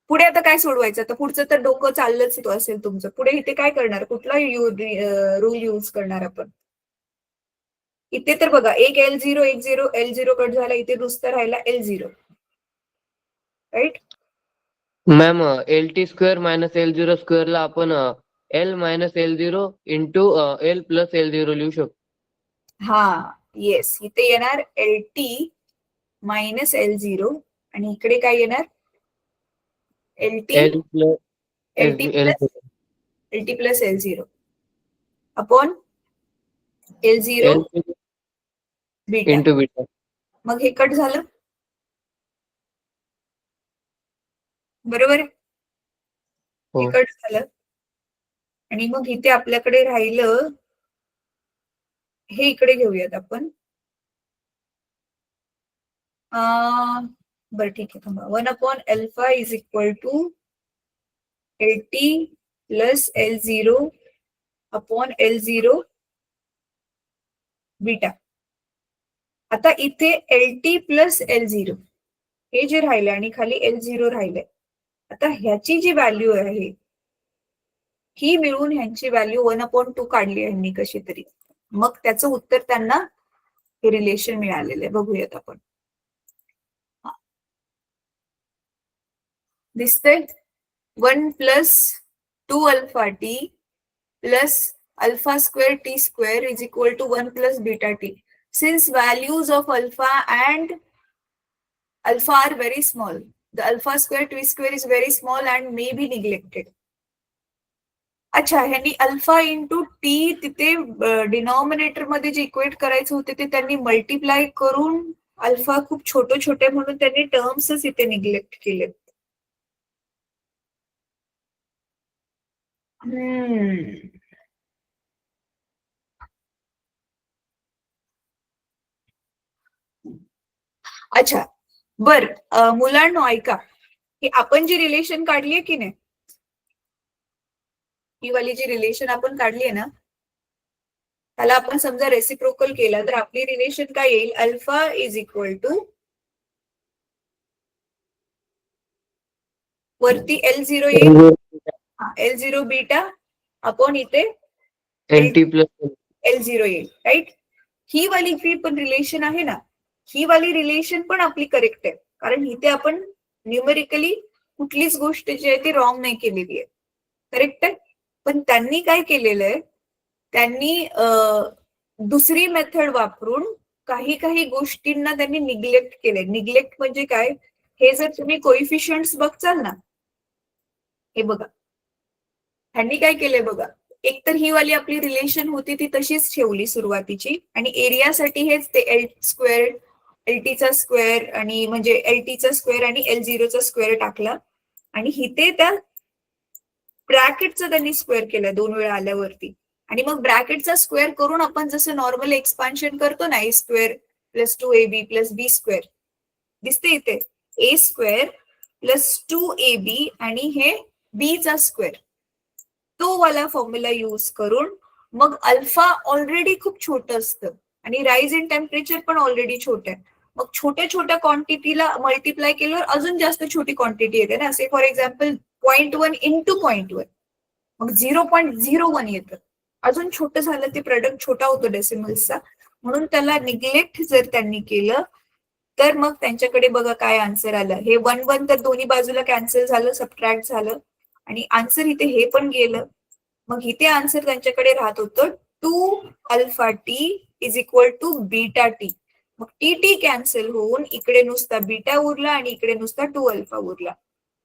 पुढे आता काय सोडवायचं, तर पुढचं तर डोकं चाललंच असेल तुमचं. पुढे इथे काय करणार, कुठला रूल यूज करणार आपण. इथे तर बघा, एक L0 L0 कट झाला, इथे नुसतं राहिला L0, right. Ma'am LT square minus L0 square ला आपण L minus L0 into L plus L0 लिहू शकतो. हा, येस. इथे येणार LT मायनस L0 आणि इकडे काय येणार, LT L plus LT plus L0 upon L0 beta. Into beta. मग हे कट झालं, बरोबर आहे. हे हो. कट झालं आणि मग इथे आपल्याकडे राहिलं हे इकडे घेऊयात आपण. बरं ठीक आहे, थांबा. 1/अल्फा is equal to LT plus L0 upon L0 beta. आता इथे LT प्लस L0 हे जे राहिलंय आणि खाली L0 राहिलंय. आता ह्याची जी व्हॅल्यू आहे ही मिळून ह्यांची व्हॅल्यू 1/2 काढली आहे ह्यांनी कशी तरी. मग त्याचं उत्तर त्यांना हे रिलेशन मिळालेलं आहे. बघूयात आपण. दिसतंय 1 plus 2 α t plus alpha square t square is equal to 1 plus beta t. Since values of alpha and alpha are very small, the alpha square t square is very small and may be neglected. अच्छा, ह्यांनी alpha into T तिथे denominator मध्ये जे equate करायचं होते ते त्यांनी multiply करून अल्फा खूप छोटे छोटे म्हणून त्यांनी टर्म्सच इथे निग्लेक्ट केले. अच्छा, बर मुलांनो ऐका, की आपण जी रिलेशन काढली आहे की नाही, ही वाली जी रिलेशन आपण काढली आहे ना, त्याला आपण समजा रेसिप्रोकल केलं तर आपली रिलेशन काय येईल? अल्फा इज इक्वल टू वरती L0 येईल, L0 बीटा अपॉन इथे LT प्लस L0 येईल, राईट. ही वाली जी पण रिलेशन आहे ना, ही वाली रिलेशन पण आपली करेक्ट आहे, कारण इथे आपण न्यूमेरिकली कुठलीच गोष्ट जी आहे ती रॉंग नाही केलेली आहे, करेक्ट आहे. पण त्यांनी काय केलेलं आहे, त्यांनी दुसरी मेथड वापरून काही काही गोष्टींना त्यांनी निग्लेक्ट केलंय. निग्लेक्ट म्हणजे काय? हे जर तुम्ही कोइफिशियंट्स बघचाल ना, हे बघा ह्यांनी काय केलंय बघा. एक तर ही वाली आपली रिलेशन होती ती तशीच ठेवली सुरुवातीची, आणि एरियासाठी हेच ते एल स्क्वेअर LTचा स्क्वेअर आणि म्हणजे LTचा स्क्वेअर आणि L0चा स्क्वेअर टाकला, आणि इथे त्या ब्रॅकेटचा त्यांनी स्क्वेअर केला 2 वेळा आल्यावरती. आणि मग ब्रॅकेटचा स्क्वेअर करून आपण जसं नॉर्मल एक्सपान्शन करतो ना, A square plus 2AB plus B square, दिसते इथे A स्क्वेअर प्लस 2AB आणि हे B चा स्क्वेअर, तो वाला फॉर्म्युला यूज करून मग अल्फा ऑलरेडी खूप छोटं असतं आणि राईज इन टेम्परेचर पण ऑलरेडी छोटं आहे. मग छोट्या छोट्या क्वांटिटीला मल्टिप्लाय केल्यावर अजून जास्त छोटी क्वांटिटी येते ना. से फॉर एक्झाम्पल 0.1 इंटू 0.1, मग 0.01 येतं. अजून छोटं झालं ते प्रोडक्ट छोटा होतो डेसिमल्सचा, म्हणून त्याला निग्लेक्ट जर त्यांनी केलं तर मग त्यांच्याकडे बघा काय आन्सर आलं. हे 1 तर दोन्ही बाजूला कॅन्सल झालं, सबट्रॅक्ट झालं, आणि आन्सर इथे हे पण गेलं. मग इथे आन्सर त्यांच्याकडे राहत होतं 2 α t is equal to beta T. मग टी कॅन्सल होऊन इकडे नुसता बीटा उरला आणि इकडे नुसता 2 α उरला.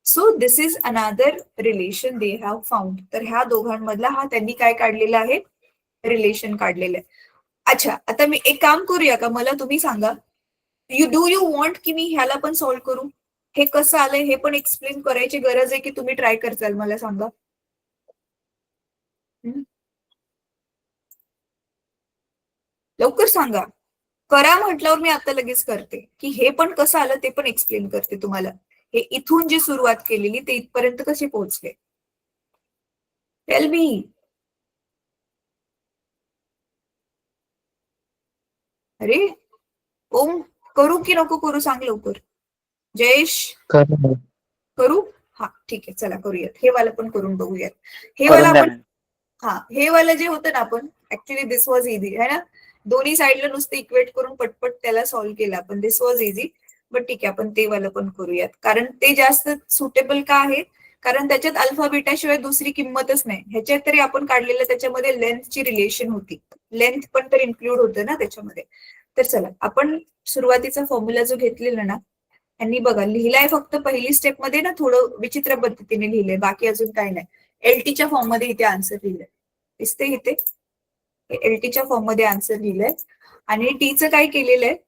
So this is another relation they have found. तर ह्या दोघांमधला हा त्यांनी काय काढलेला आहे? रिलेशन काढलेलं आहे. अच्छा, आता मी एक काम करूया का, मला तुम्ही सांगा, यू वॉन्ट की मी ह्याला पण सॉल्व्ह करू? हे कसं आलंय हे पण एक्सप्लेन करायची गरज आहे की तुम्ही ट्राय करचाल? मला सांगा. लवकर सांगा. करा म्हटल्यावर मी आता लगेच करते, की हे पण कसं आलं ते पण एक्सप्लेन करते तुम्हाला. हे इथून जी सुरुवात केलेली ते इथपर्यंत कसे पोहोचले? Tell me. अरे ओम, करू की नको करू? सांग लवकर. जयेश, करू? हा ठीक आहे, चला करूयात. हे वाला पण करून बघूयात. हे वाला आपण, हा हे वाला जे होतं ना, आपण ऍक्च्युली दिस वॉज इझी है ना. दोन्ही साईडला नुसतं इक्वेट करून पटपट त्याला सॉल्व्ह केला आपण. दिस वॉज इझी. बट ठीक आहे, आपण ते वाला पण करूयात, कारण ते जास्त सुटेबल का आहे? कारण त्याच्यात अल्फा बीटा शिवाय दुसरी किंमतच नाही. ह्याच्यात तरी आपण काढलेलं त्याच्यामध्ये लेंथची रिलेशन होती, लेंथ पण तर इन्क्लूड होतं ना त्याच्यामध्ये. तर चला, आपण सुरुवातीचा फॉर्म्युला जो घेतलेला ना, त्यांनी बघा लिहिलाय फक्त पहिली स्टेप मध्ये ना थोडं विचित्र पद्धतीने लिहिलंय, बाकी अजून काय नाही. LTच्या फॉर्म मध्ये इथे आन्सर लिहिलंय, दिसते इथे LTच्या फॉर्म मध्ये आन्सर लिहिलंय. आणि टीचं काय केलेलं आहे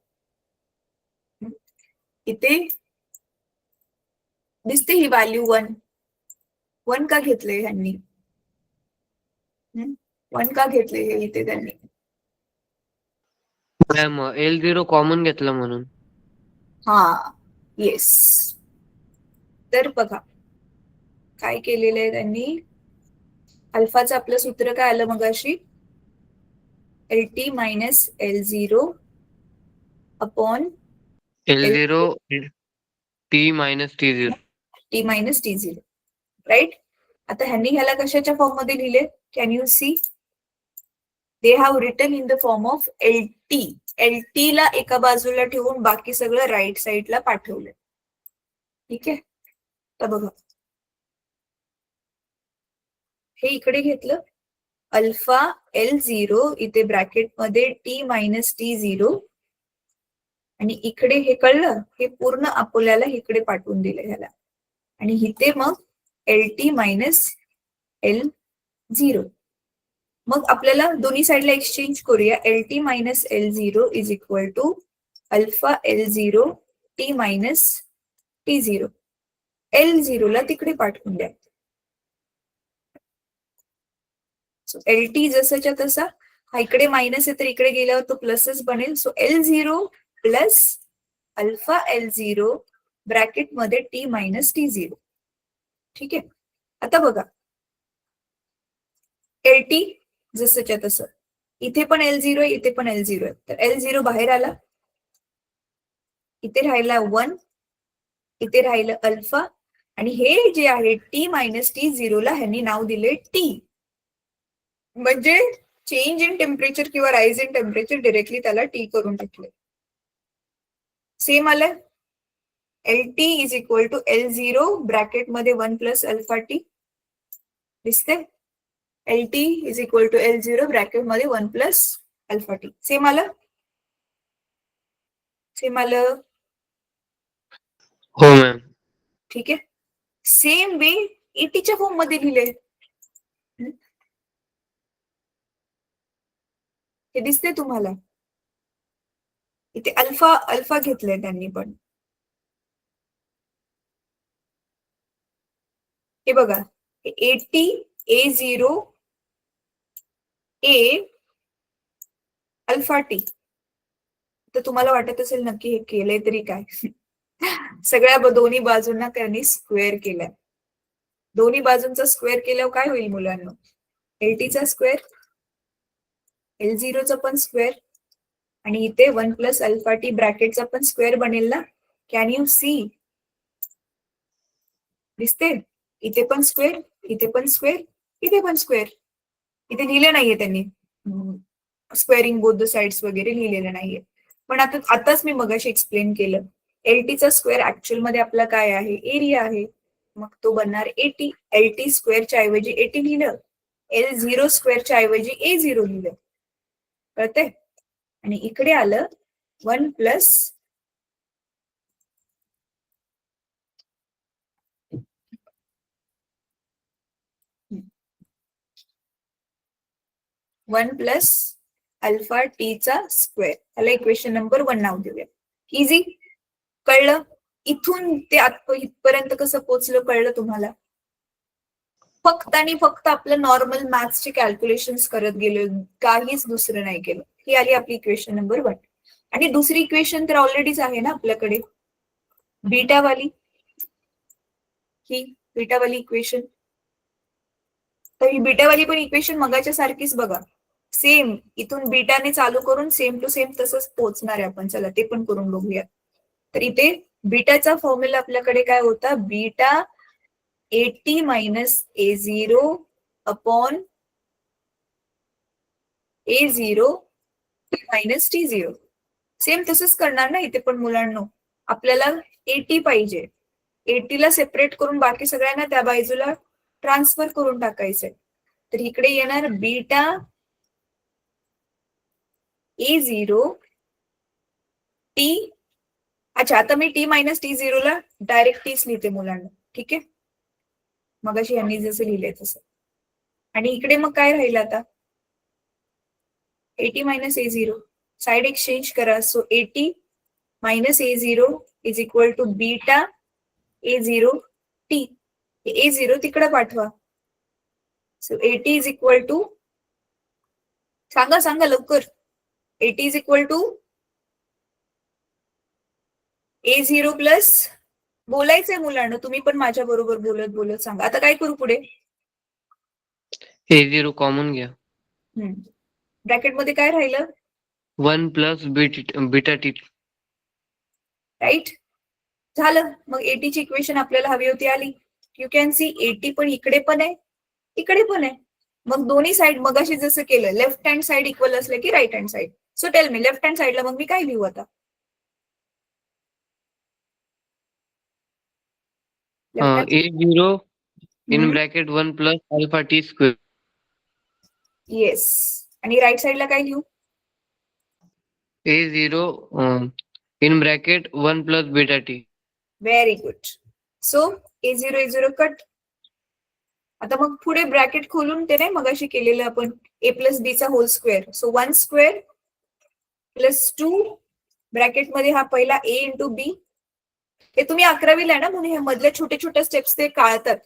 इथे दिसते ही व्हॅल्यू 1 का घेतलंय ह्यांनी? 1 का घेतलंय हे इथे त्यांनी? मॅम L0 कॉमन घेतलं म्हणून. हा येस. तर बघा काय केलेलं आहे त्यांनी. अल्फाचं आपलं सूत्र काय आलं मगाशी, LT minus L0 upon L0 T minus T0. T minus T0, right. आता ह्यांनी ह्याला कशाच्या फॉर्म मध्ये लिहिले, can you see, they have written in the form of LT. LT ला एका बाजूला ठेवून बाकी सगळं राईट साईडला पाठवलं. ठीक आहे. तर बघा हे इकडे घेतलं, अल्फा L0 इथे ब्रॅकेट मध्ये T मायनस T0, आणि इकडे हे कळलं, हे पूर्ण आपल्याला इकडे पाठवून दिलं ह्याला, आणि इथे मग LT मायनस L0. मग आपल्याला दोन्ही साईडला एक्सचेंज करूया. LT minus L0 is equal to alpha L0 T minus T0. L0 ला तिकडे पाठवून द्या. LT जसाच्या तसा, हा इकडे मायनस आहे तर इकडे गेल्यावर तो प्लसच बनेल. So L0 plus alpha L0 bracket मध्ये T मायनस T0. ठीक आहे. आता बघा LT जसंच्या तसं, इथे पण L0 आहे, इथे पण L0 आहे. तर L0 बाहेर आला, इथे राहिला 1, इथे राहिलं अल्फा, आणि हे जे आहे T मायनस T0 ला ह्यांनी नाव दिले T. म्हणजे चेंज इन टेम्परेचर किंवा राईज इन टेम्परेचर डिरेक्टली त्याला T करून टाकले. सेम आलं, LT is equal to L0 bracket मध्ये 1 प्लस अल्फा T. दिसते, LT is equal to L0 bracket मध्ये 1 प्लस अल्फा T. सेम आलं, सेम आलं. हो मॅम. ठीक आहे. सेम वे ETच्या फॉर्म मध्ये लिहिले, हे दिसते तुम्हाला. इथे अल्फा अल्फा घेतलंय त्यांनी पण. हे बघा, AT A0 A alpha T. तर तुम्हाला वाटत असेल नक्की हे केलंय तरी काय. सगळ्या दोन्ही बाजूंना त्यांनी स्क्वेअर केलाय. दोन्ही बाजूंचा स्क्वेअर केल्यावर काय होईल मुलांना, LTचा स्क्वेअर, L0चा पण स्क्वेअर, आणि इथे 1 प्लस अल्फा T ब्रॅकेटचा पण स्क्वेअर बनेल ना. कॅन यू सी, दिसते, इथे पण स्क्वेअर, इथे पण स्क्वेअर, इथे पण स्क्वेअर. इथे लिहिले नाहीये त्यांनी स्क्वेअरिंग बोथ द साइड्स वगैरे लिहिलेलं नाहीये. पण आताच मी मगाशी एक्सप्लेन केलं, LTचा स्क्वेअर ऍक्च्युअल मध्ये आपला काय आहे, एरिया आहे. मग तो बनणार AT. LT स्क्वेअरच्या ऐवजी AT लिहिलं, L0 स्क्वेअरच्या ऐवजी A0 लिहिलं, कळते. आणि इकडे आलं 1 प्लस 1 प्लस अल्फा टीचा स्क्वेअर. त्याला इक्वेशन नंबर 1 नाव देऊया. इझी, कळलं. इथून ते इथपर्यंत कसं पोहोचलं कळलं तुम्हाला. फक्त आणि फक्त आपलं नॉर्मल मॅथ्सचे कॅल्क्युलेशन्स करत गेलो, काहीच दुसरं नाही केलं. ही आली आपली इक्वेशन नंबर 1. आणि दुसरी इक्वेशन तर ऑलरेडीच आहे ना आपल्याकडे, बीटावाली. ही बीटावाली इक्वेशन, तर ही बीटावाली पण इक्वेशन मगाच्या सारखीच बघा. सेम इथून बीटाने चालू करून सेम टू सेम तसंच पोहोचणार आहे आपण. चला ते पण करून बघूया. तर इथे बीटाचा फॉर्म्युला आपल्याकडे काय होता, beta AT minus A0 upon A0 minus T0. Same तसंच करणार ना इथे पण मुलांनो. आपल्याला AT पाहिजे, AT ला सेपरेट करून बाकी सगळ्यांना त्या बाजूला ट्रान्सफर करून टाकायचंय. तर इकडे येणार बीटा A0 T. अच्छा, आता मी T मायनस T0 ला डायरेक्ट Tच लिहिते मुलांना. ठीक आहे, मगाशी यांनी जसं लिहिलंय तसं. आणि इकडे मग काय राहिलं आता, AT minus A0 side exchange करा. So AT minus A0 is equal to beta A0 T. A0 तिकडे पाठवा. So AT is equal to, सांगा सांगा लवकर, AT is equal to A0 plus, बोलायचंय मुलांना, तुम्ही पण माझ्या बरोबर बोलत बोलत सांगा. आता काय करू पुढे? A0 कॉमन घ्या. ब्रॅकेट मध्ये काय राहिलं? 1 प्लस बीटा टी. राईट, झालं. मग AT ची इक्वेशन आपल्याला हवी होती, आली. यू कॅन सी AT पण इकडे पण आहे, इकडे पण आहे. मग दोन्ही साइड मगाशी जसं केलं, लेफ्ट हँड साइड इक्वल असलं की right hand side. So tell me, left hand साइडला मग मी काय लिहू आता? A0 in bracket 1 plus alpha T square. Yes. आणि राईट साइडला काय लिहू? A0 in bracket 1 plus beta T. Very good. So A0 cut. आता मग पुढे ब्रॅकेट खोलून ते नाही मगाशी केलेलं आपण, A प्लस बी चा whole square. So 1 square plus 2 bracket मध्ये हा पहिला A इंटू बी. हे तुम्ही 11वीला आहे ना, म्हणून हे मधले छोटे छोटे स्टेप्स ते काढतात,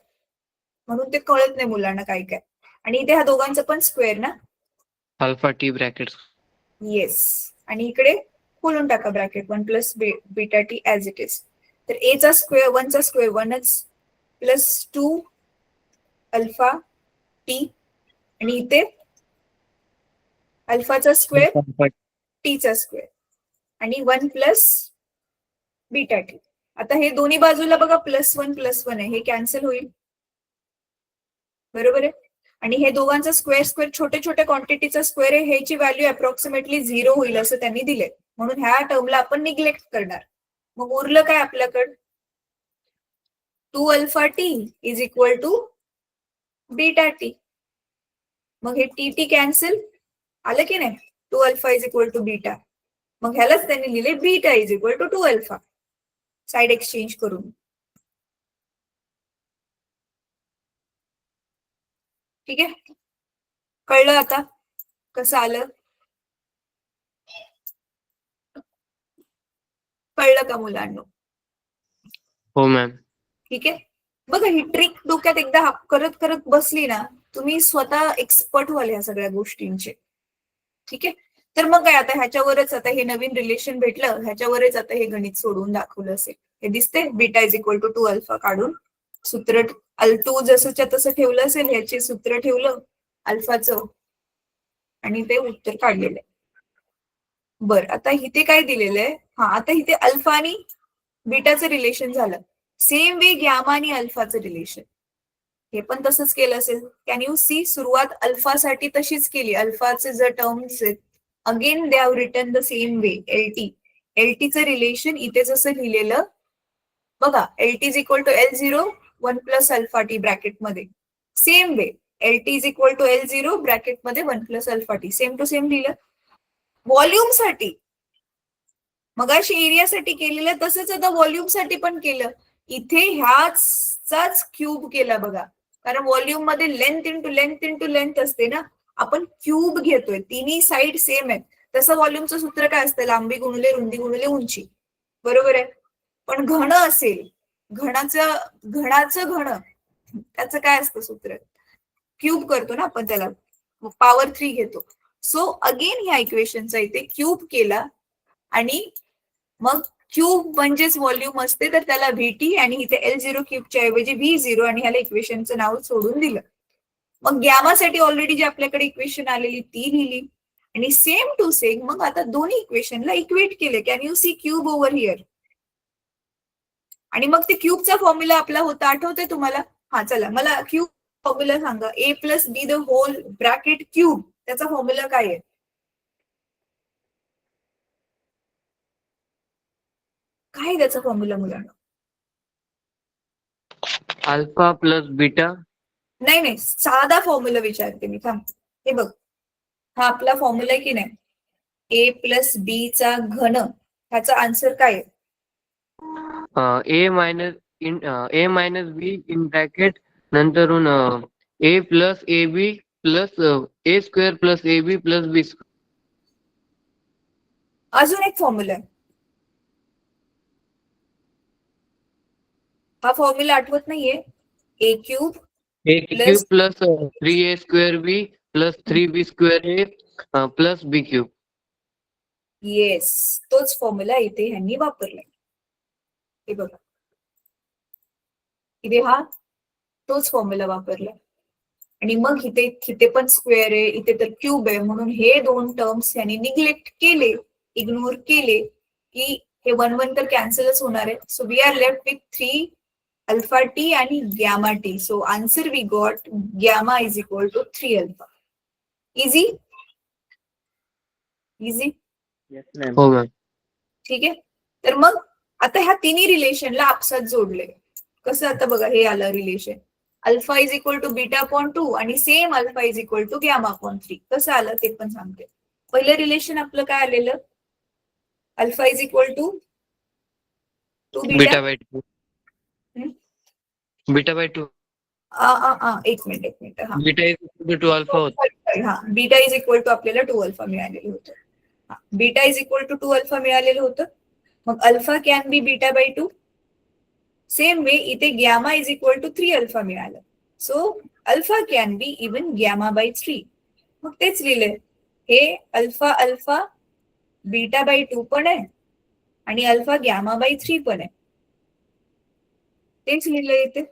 म्हणून ते कळत नाही मुलांना काय काय. आणि इथे हा दोघांचं पण स्क्वेअर ना, अल्फा टी ब्रॅकेट. येस. आणि इकडे खोलून टाका bracket, 1 plus beta T as it is. तर A चा स्क्वेअर, 1 चा स्क्वेअर 1च प्लस 2 अल्फा टी, आणि इथे अल्फाचा स्क्वेअर टी चा स्क्वेअर आणि 1 प्लस बीटा टी. आता हे दोन्ही बाजूला बघा +1 आहे, हे कॅन्सल होईल, बरोबर आहे. आणि हे दोघांचा स्क्वेअर स्क्वेअर छोटे छोटे क्वांटिटीचा स्क्वेअर आहे, ह्याची व्हॅल्यू अप्रॉक्सिमेटली 0 होईल असं त्यांनी दिले, म्हणून ह्या टर्मला आपण निग्लेक्ट करणार. मग उरलं काय आपल्याकडं? 2 alpha T is equal to beta T. मग हे टी कॅन्सल, आलं की नाही? 2 alpha is equal to beta. मग ह्यालाच त्यांनी लिहिले beta is equal to 2 alpha, side exchange करून. ठीक आहे, कळलं आता कसं आलं? कळलं का मुलांनो? हो मॅम. ठीक आहे, बघा ही ट्रिक डोक्यात एकदा करत करत बसली ना, तुम्ही स्वतः एक्सपर्ट व्हाल ह्या सगळ्या गोष्टींचे. ठीक आहे, तर मग काय आता ह्याच्यावरच आता हे नवीन रिलेशन भेटलं, ह्याच्यावरच आता हे गणित सोडवून दाखवलं असेल. हे दिसते, beta is equal to 2 alpha काढून सूत्र 2 जसंच्या तसं ठेवलं असेल, ह्याचे सूत्र ठेवलं अल्फाचं, आणि ते उत्तर काढलेलं आहे. बरं, आता इथे काय दिलेलं आहे? हा, आता इथे अल्फा आणि बीटाचं रिलेशन झालं. सेम वे गॅमा आणि अल्फाचं रिलेशन, हे पण तसंच केलं असेल. कॅन यू सी, सुरुवात अल्फासाठी तशीच केली. अल्फाचे जर टर्म्स आहेत, again they have written the same way. एलटीचं रिलेशन इथे जसं लिहिलेलं बघा, LT is equal to L0 1 plus alpha T ब्रॅकेटमध्ये. Same way LT is equal to L0 ब्रॅकेटमध्ये 1 plus alpha T, same to same लिहिलं. व्हॉल्यूमसाठी मगाशी एरियासाठी केलेलं तसंच आता व्हॉल्यूमसाठी पण केलं. इथे ह्याचाच क्यूब केला बघा, कारण व्हॉल्यूम मध्ये लेंथ इंटू लेंथ असते ना, आपण क्यूब घेतोय, तिन्ही साइड सेम आहेत. तसं व्हॉल्यूमचं सूत्र काय असतं? लांबी गुणिले रुंदी गुणिले उंची, बरोबर आहे. पण घन असेल, घणाचं घन, त्याचं काय असतं सूत्र? क्यूब करतो ना आपण त्याला, पॉवर 3 घेतो. सो अगेन ह्या इक्वेशनचा इथे क्यूब केला, आणि मग क्यूब म्हणजेच व्हॉल्यूम असते, तर त्याला VT, आणि इथे L0 क्यूबच्या ऐवजी V0, आणि ह्याला इक्वेशनचं नाव सोडून दिलं. मग गॅमासाठी ऑलरेडी जी आपल्याकडे इक्वेशन आलेली ती लिहिली, आणि सेम टू सेम मग आता दोन्ही इक्वेशनला इक्वेट केले. Can you see cube over here? आणि मग ते क्यूबचा फॉर्म्युला आपला होता, आठवतंय तुम्हाला? हा, चला मला क्यूब फॉर्म्युला सांगा. A plus B the whole bracket cube, त्याचा फॉर्म्युला काय आहे? काय त्याचा फॉर्म्युला मुलांना? Alpha plus beta. नाही, साधा फॉर्म्युला विचारते मी, थांब. हे बघ, हा आपला फॉर्म्युला आहे की नाही, A प्लस बी चा घन, ह्याचा आन्सर काय आहे? A minus B in bracket नंतरून A plus A B plus A square plus AB plus B. अजून एक फॉर्म्युला आहे, हा फॉर्म्युला आठवत नाहीये? A cube plus 3A square B plus 3B square A plus B cube. Yes, तोच formula इथे ह्यांनी वापरलाय. हे बघा, इथे हा तोच फॉर्म्युला वापरलाय. आणि मग इथे पण स्क्वेअर आहे, इथे तर क्यूब आहे, म्हणून हे दोन टर्म्स यांनी निग्लेक्ट केले, इग्नोर केले, की हे 1 1 तर कॅन्सलच होणार आहे. So we are left with 3 alpha T आणि gamma T. So answer we got gamma is equal to 3 alpha. Easy easy. Yes ma'am. हो मॅम. ठीक आहे. तर मग आता ह्या तिन्ही रिलेशनला आपसात जोडले. कसं आता बघा, हे आलं relation alpha is equal to beta upon 2 आणि same alpha is equal to gamma upon 3. कसं आलं ते पण सांगते. पहिलं रिलेशन आपलं काय आलेलं, alpha is equal to 2 beta. Beta by 2. Beta by 2. एक मिनिट. हा, beta is equal to alpha होत. हा, बीटा इज इक्वल टू आपल्याला 2 अल्फा मिळालेलं होतं. हा, beta is equal to 2 alpha मिळालेलं होतं. मग alpha can be beta by 2. Same way इथे gamma is equal to 3 alpha मिळालं. So alpha can be even gamma by 3. मग तेच लिहिलंय, हे अल्फा अल्फा बीटा बाय 2 पण आहे आणि अल्फा गॅमा बाय 3 पण आहे. तेच लिहिलंय इथे,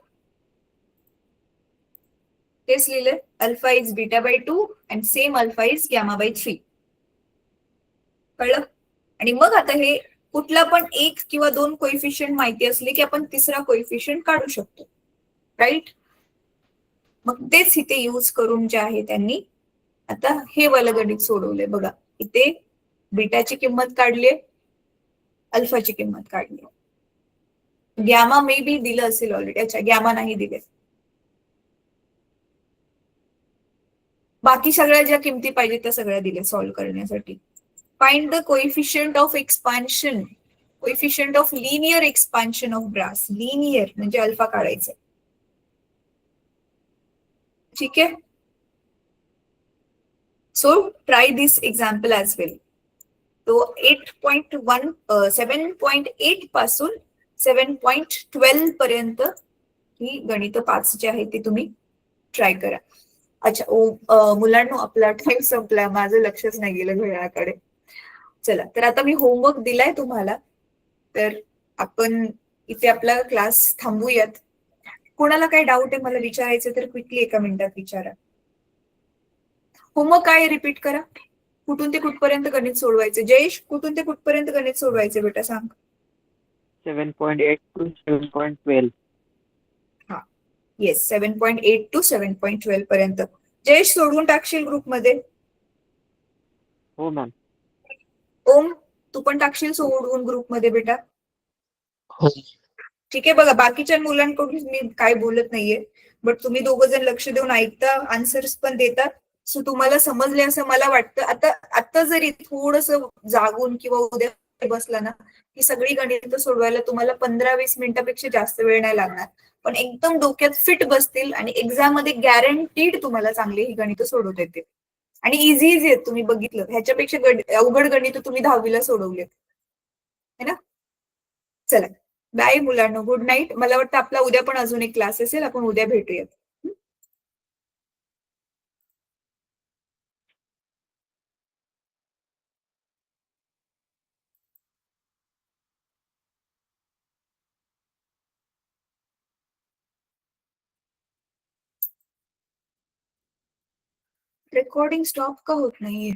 तेच लिहिलंय, alpha is beta by 2 and same alpha is gamma by 3. कळलं? आणि मग आता हे कुठला पण एक किंवा दोन कोइफिशियंट माहिती असले की आपण तिसरा कोइफिशियंट काढू शकतो, राईट? मग तेच इथे यूज करून जे आहे त्यांनी आता हे वालं गणित सोडवलंय. बघा, इथे बीटाची किंमत काढली, अल्फाची किंमत काढली. गॅमा मे बी दिलं असेल ऑलरेडी. अच्छा, गॅमा नाही दिले. बाकी सगळ्या ज्या किमती पाहिजे त्या सगळ्या दिल्या सॉल्व्ह करण्यासाठी. Find the coefficient of expansion, coefficient of linear expansion of brass. Linear म्हणजे अल्फा काढायचं. ठीक आहे. So try this example as well. तो 7.8 पासून 7.12 पर्यंत ही गणित 5 जे आहे ते तुम्ही ट्राय करा. अच्छा, मुलांनो आपला टाइम संपला, माझं लक्षच नाही गेलं घड्याळाकडे. चला, तर आता मी होमवर्क दिलाय तुम्हाला, तर आपण इथे आपला क्लास थांबूयात. कोणाला काही डाऊट आहे मला विचारायचं तर क्विकली एका मिनिटात विचारा. होमवर्क काय रिपीट करा. कुठून ते कुठपर्यंत गणित सोडवायचे? जयेश, कुठून ते कुठपर्यंत गणित सोडवायचे बेटा सांग. 7.8 to 7.12. हा, येस, 7.8 to 7.12 पर्यंत. जयेश, सोडवून टाकशील ग्रुपमध्ये? हो मॅम. ओम, तू पण टाकशील सोडवून ग्रुपमध्ये बेटा? हो. ठीक आहे. बघा, बाकीच्या मुलांकडून मी काय बोलत नाहीये, बट तुम्ही दोघं जण लक्ष देऊन ऐकता, आन्सर्स पण देतात. सो तुम्हाला समजले असं मला वाटतं. आता जरी थोडस जागून किंवा उद्या बसला ना, ही सगळी गणितं सोडवायला तुम्हाला 15-20 मिनिटापेक्षा जास्त वेळ नाही लागणार. पण एकदम डोक्यात फिट बसतील आणि एक्झाम मध्ये गॅरंटीड तुम्हाला चांगली ही गणितं सोडवता येतील. आणि इझी इझी आहेत, तुम्ही बघितलं. ह्याच्यापेक्षा अवघड गणितं तुम्ही 10वीला सोडवले, है ना? चला, बाय मुलांनो, गुड नाईट. मला वाटतं आपला उद्या पण अजून एक क्लास असेल, आपण उद्या भेटूयात. रेकॉर्डिंग स्टॉप का होत नाहीये?